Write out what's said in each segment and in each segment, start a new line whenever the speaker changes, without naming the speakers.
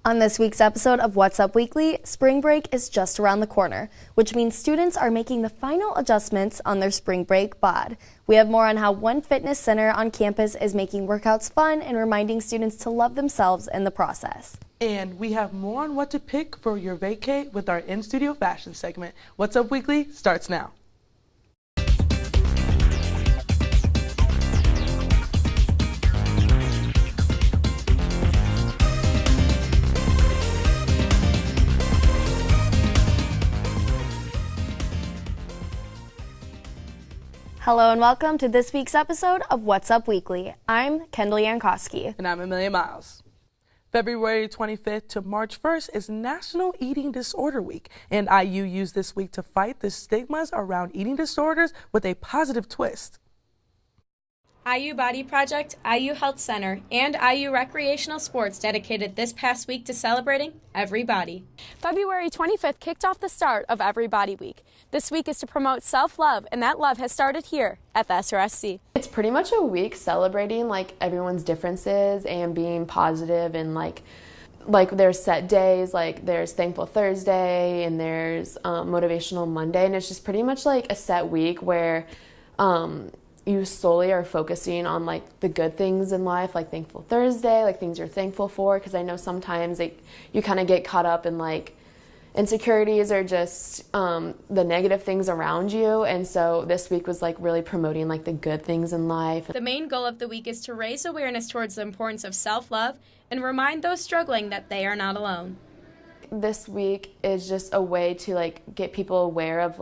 On this week's episode of What's Up Weekly, spring break is just around the corner, which means students are making the final adjustments on their spring break bod. We have more on how one fitness center on campus is making workouts fun and reminding students to love themselves in the process.
And we have more on what to pick for your vacay with our in-studio fashion segment. What's Up Weekly starts now.
Hello and welcome to this week's episode of What's Up Weekly. I'm Kendall Yankowski.
And I'm Amelia Miles. February 25th to March 1st is National Eating Disorder Week, and IU used this week to fight the stigmas around eating disorders with a positive twist.
IU Body Project, IU Health Center, and IU Recreational Sports dedicated this past week to celebrating every body.
February 25th kicked off the start of Every Body Week. This week is to promote self-love, and that love has started here at the SRSC.
It's pretty much a week celebrating everyone's differences and being positive, and like there's set days, there's Thankful Thursday and there's Motivational Monday, and it's just pretty much a set week where you solely are focusing on the good things in life, like Thankful Thursday, things you're thankful for, because I know sometimes you kind of get caught up in insecurities or just the negative things around you, and so this week was really promoting the good things in life.
The main goal of the week is to raise awareness towards the importance of self-love and remind those struggling that they are not alone.
This week is just a way to get people aware of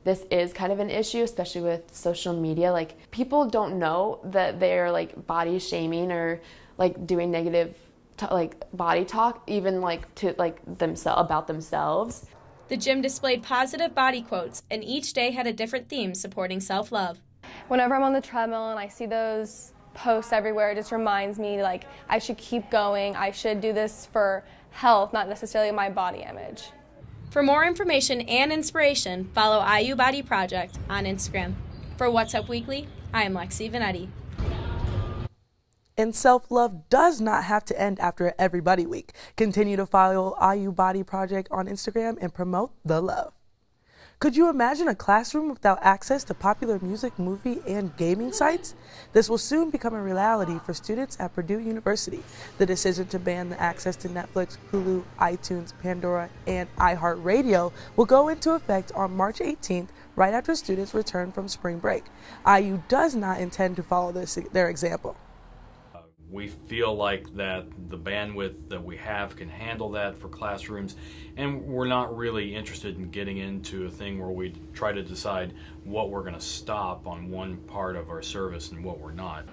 this is kind of an issue, especially with social media. People don't know that they're body shaming or doing negative body talk, even to about themselves.
The gym displayed positive body quotes, and each day had a different theme supporting self-love.
Whenever I'm on the treadmill and I see those posts everywhere, it just reminds me I should keep going. I should do this for health, not necessarily my body image.
For more information and inspiration, follow IU Body Project on Instagram. For What's Up Weekly, I am Lexi Vanetti.
And self-love does not have to end after Every Body Week. Continue to follow IU Body Project on Instagram and promote the love. Could you imagine a classroom without access to popular music, movie, and gaming sites? This will soon become a reality for students at Purdue University. The decision to ban the access to Netflix, Hulu, iTunes, Pandora, and iHeartRadio will go into effect on March 18th, right after students return from spring break. IU does not intend to follow their example.
We feel like that the bandwidth that we have can handle that for classrooms, and we're not really interested in getting into a thing where we try to decide what we're going to stop on one part of our service and what we're not.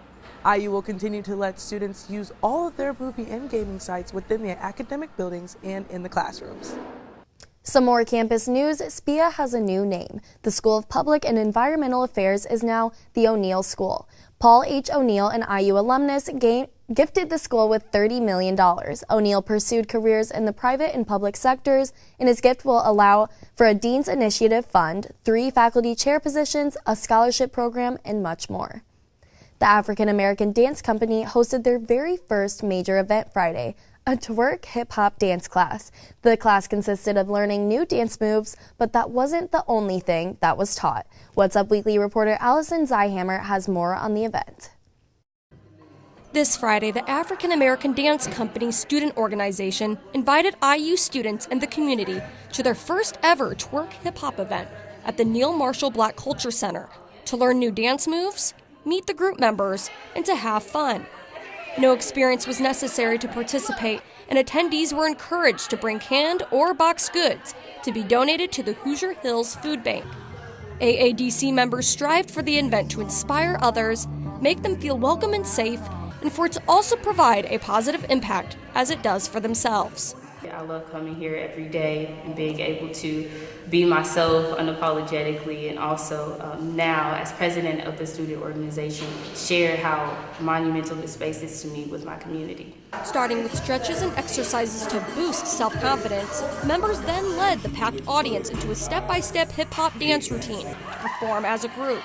IU will continue to let students use all of their movie and gaming sites within their academic buildings and in the classrooms.
Some more campus news. SPIA has a new name. The School of Public and Environmental Affairs is now the O'Neill School. Paul H. O'Neill, an IU alumnus, gifted the school with $30 million. O'Neill pursued careers in the private and public sectors, and his gift will allow for a Dean's Initiative Fund, 3 faculty chair positions, a scholarship program, and much more. The African American Dance Company hosted their very first major event Friday, a twerk hip-hop dance class. The class consisted of learning new dance moves, but that wasn't the only thing that was taught. What's Up Weekly reporter Allison Zyhammer has more on the event.
This Friday, the African American Dance Company student organization invited IU students and the community to their first ever twerk hip-hop event at the Neil Marshall Black Culture Center to learn new dance moves, meet the group members, and to have fun. No experience was necessary to participate, and attendees were encouraged to bring canned or boxed goods to be donated to the Hoosier Hills Food Bank. AADC members strived for the event to inspire others, make them feel welcome and safe, and for it to also provide a positive impact as it does for themselves.
I love coming here every day and being able to be myself unapologetically, and also now as president of the student organization, share how monumental this space is to me with my community.
Starting with stretches and exercises to boost self-confidence, members then led the packed audience into a step-by-step hip-hop dance routine to perform as a group.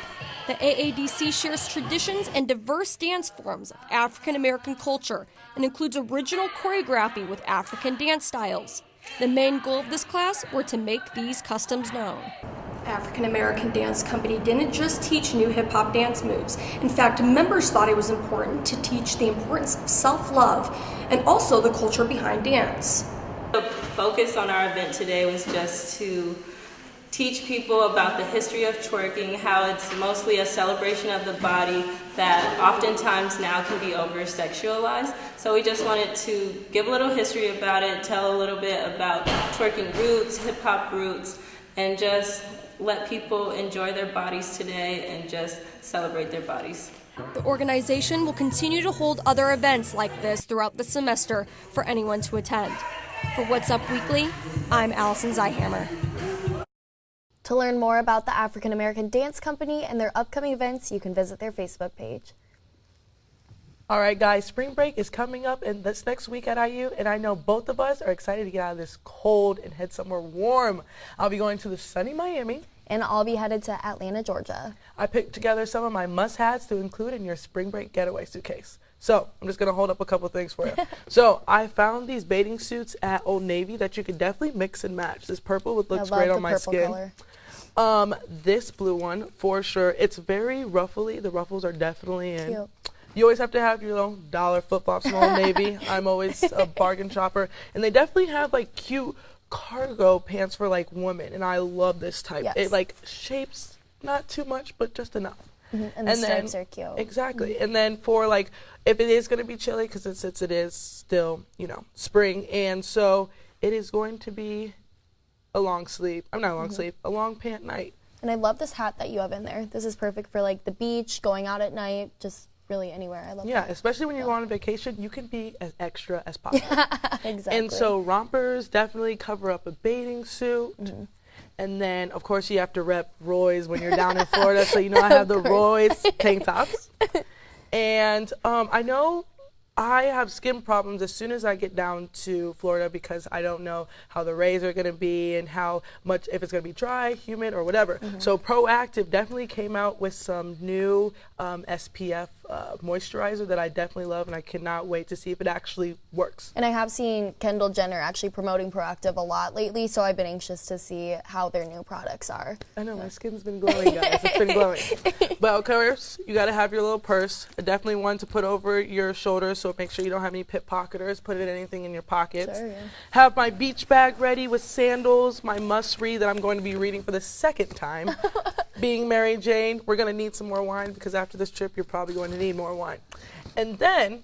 The AADC shares traditions and diverse dance forms of African American culture and includes original choreography with African dance styles. The main goal of this class were to make these customs known.
African American Dance Company didn't just teach new hip-hop dance moves. In fact, members thought it was important to teach the importance of self-love and also the culture behind dance.
The focus on our event today was just to teach people about the history of twerking, how it's mostly a celebration of the body that oftentimes now can be over-sexualized. So we just wanted to give a little history about it, tell a little bit about twerking roots, hip-hop roots, and just let people enjoy their bodies today and just celebrate their bodies.
The organization will continue to hold other events like this throughout the semester for anyone to attend. For What's Up Weekly, I'm Allison Zeihammer.
To learn more about the African American Dance Company and their upcoming events, you can visit their Facebook page.
All right, guys, spring break is coming up in this next week at IU, and I know both of us are excited to get out of this cold and head somewhere warm. I'll be going to the sunny Miami.
And I'll be headed to Atlanta, Georgia.
I picked together some of my must-haves to include in your spring break getaway suitcase. So I'm just going to hold up a couple things for you. So I found these bathing suits at Old Navy that you could definitely mix and match. This purple looks great on my skin. Color. This blue one, for sure. It's very ruffly. The ruffles are definitely in.
Cute.
You always have to have your little dollar flip-flops from Old Navy. I'm always a bargain shopper. And they definitely have like cute cargo pants for like women, and I love this type.
Yes.
It like shapes not too much, but just enough.
And the stripes are cute.
Exactly. And then for like, if it is going to be chilly, because since it is still, you know, spring, and so it is going to be a long sleeve. I'm not a long sleeve, a long pant night.
And I love this hat that you have in there. This is perfect for like the beach, going out at night, just really anywhere. I love that.
Especially when you're going on vacation, you can be as extra as possible.
Exactly.
And so rompers definitely cover up a bathing suit. And then, of course, you have to rep Roy's when you're down in Florida. So, you know, I have the Roy's tank tops. And I know I have skin problems as soon as I get down to Florida because I don't know how the rays are going to be and how much, if it's going to be dry, humid, or whatever. So Proactive definitely came out with some new SPF moisturizer that I definitely love, and I cannot wait to see if it actually works.
And I have seen Kendall Jenner actually promoting Proactive a lot lately, so I've been anxious to see how their new products are.
I know, my skin's been glowing, guys. It's been glowing. But of course, you got to have your little purse. Definitely one to put over your shoulders, so make sure you don't have any pickpocketers. Put it anything in your pockets.
Sure, yeah.
Have my beach bag ready with sandals, my must-read that I'm going to be reading for the second time. Being Mary Jane, we're going to need some more wine because after this trip, you're probably going to need more wine. And then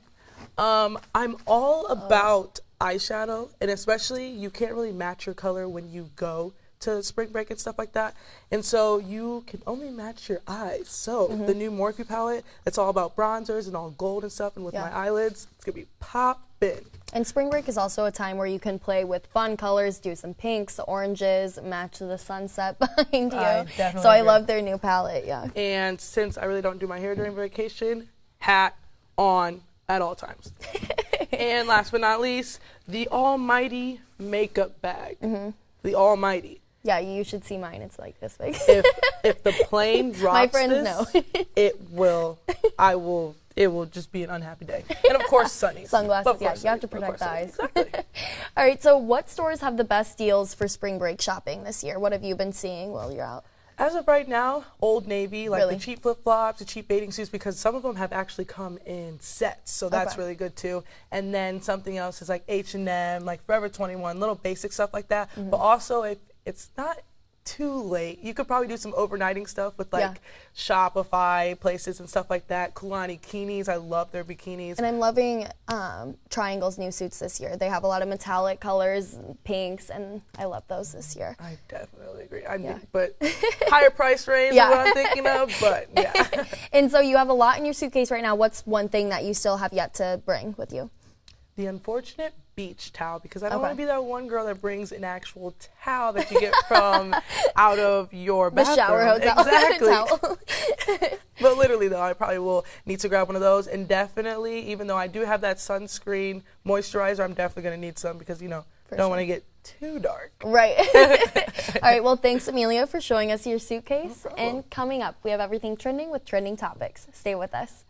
I'm all about eyeshadow, and especially you can't really match your color when you go to spring break and stuff like that. And so you can only match your eyes. So the new Morphe palette, it's all about bronzers and all gold and stuff, and with my eyelids, it's going to be poppin'.
And spring break is also a time where you can play with fun colors, do some pinks, oranges, match the sunset behind you. So I love their new palette,
And since I really don't do my hair during vacation, hat on at all times. And last but not least, the almighty makeup bag. The almighty.
Yeah, you should see mine. It's like this big.
If the plane drops
my friends know.
It will just be an unhappy day. And of course, sunny.
Sunglasses, yeah, you have to protect the eyes.
Exactly.
All right, so what stores have the best deals for spring break shopping this year? What have you been seeing while you're out?
As of right now, Old Navy, like
Really?
the cheap flip-flops, the cheap bathing suits, because some of them have actually come in sets, so that's really good too. And then something else is like H&M, like Forever 21, little basic stuff like that. But also, if it's not too late, you could probably do some overnighting stuff with like Shopify places and stuff like that. Kulani Bikinis, I love their bikinis.
And I'm loving Triangle's new suits this year. They have a lot of metallic colors, pinks, and I love those this year.
I definitely agree. But higher price range is what I'm thinking of, but yeah.
And so you have a lot in your suitcase right now. What's one thing that you still have yet to bring with you?
The unfortunate beach towel, because I don't want to be that one girl that brings an actual towel that you get from out of your bathroom.
The shower hotel.
Exactly. But literally, though, I probably will need to grab one of those. And definitely, even though I do have that sunscreen moisturizer, I'm definitely going to need some because, you know, don't want to get too dark.
Right. All right, well, thanks, Amelia, for showing us your suitcase. No and coming up, we have everything trending with Trending Topics. Stay with us.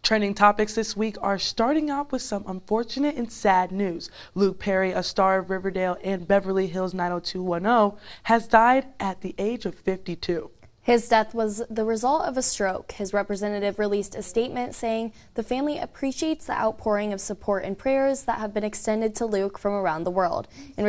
Trending topics this week are starting out with some unfortunate and sad news. Luke Perry, a star of Riverdale and Beverly Hills 90210, has died at the age of 52.
His death was the result of a stroke. His representative released a statement saying the family appreciates the outpouring of support and prayers that have been extended to Luke from around the world and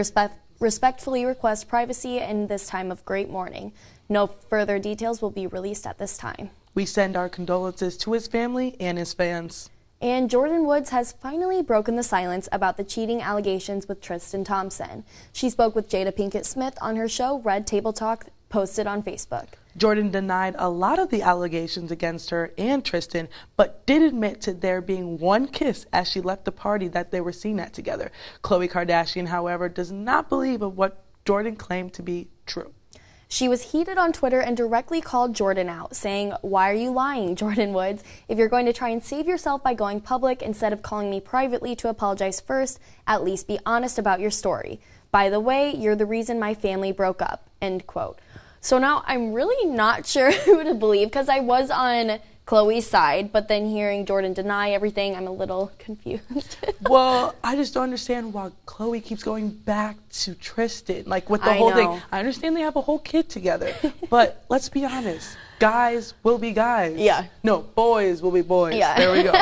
respectfully request privacy in this time of great mourning. No further details will be released at this time.
We send our condolences to his family and his fans.
And Jordyn Woods has finally broken the silence about the cheating allegations with Tristan Thompson. She spoke with Jada Pinkett Smith on her show Red Table Talk, posted on Facebook.
Jordyn denied a lot of the allegations against her and Tristan, but did admit to there being one kiss as she left the party that they were seen at together. Khloe Kardashian, however, does not believe of what Jordyn claimed to be true.
She was heated on Twitter and directly called Jordyn out, saying, "Why are you lying, Jordyn Woods? If you're going to try and save yourself by going public instead of calling me privately to apologize first, at least be honest about your story. By the way, you're the reason my family broke up," end quote. So now I'm really not sure who to believe because I was on Khloe's side, but then hearing Jordyn deny everything, I'm a little confused.
Well, I just don't understand why Khloe keeps going back to Tristan, like with the whole thing. I understand they have a whole kid together, but let's be honest. Guys will be guys.
Yeah.
No, boys will be boys.
Yeah.
There we go.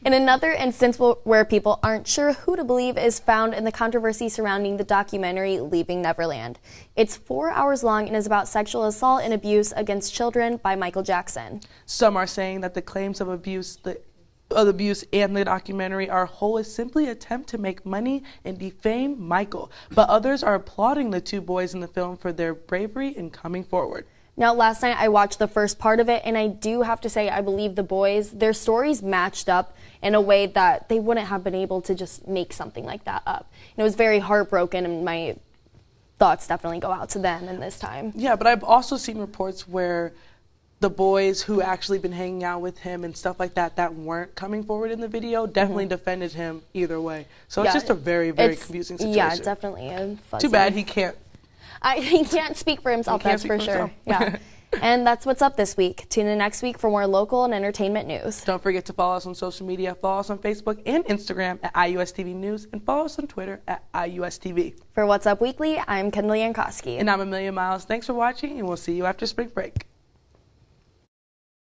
In another instance where people aren't sure who to believe is found in the controversy surrounding the documentary Leaving Neverland. It's 4 hours long and is about sexual assault and abuse against children by Michael Jackson.
Some are saying that the claims of abuse and the documentary are whole as simply attempt to make money and defame Michael. But others are applauding the two boys in the film for their bravery in coming forward.
Now, last night I watched the first part of it, and I do have to say I believe the boys, their stories matched up in a way that they wouldn't have been able to just make something like that up. And it was very heartbroken, and my thoughts definitely go out to them in this time.
Yeah, but I've also seen reports where the boys who actually been hanging out with him and stuff like that weren't coming forward in the video definitely defended him either way. So it's just a very, very confusing situation.
Yeah, definitely.
Too bad he can't.
He can't speak for himself, that's for sure. Yeah. And that's what's up this week. Tune in next week for more local and entertainment news.
Don't forget to follow us on social media. Follow us on Facebook and Instagram at IUSTV News, and follow us on Twitter at IUSTV.
For What's Up Weekly, I'm Kendall Yankowski.
And I'm Amelia Miles. Thanks for watching, and we'll see you after spring break.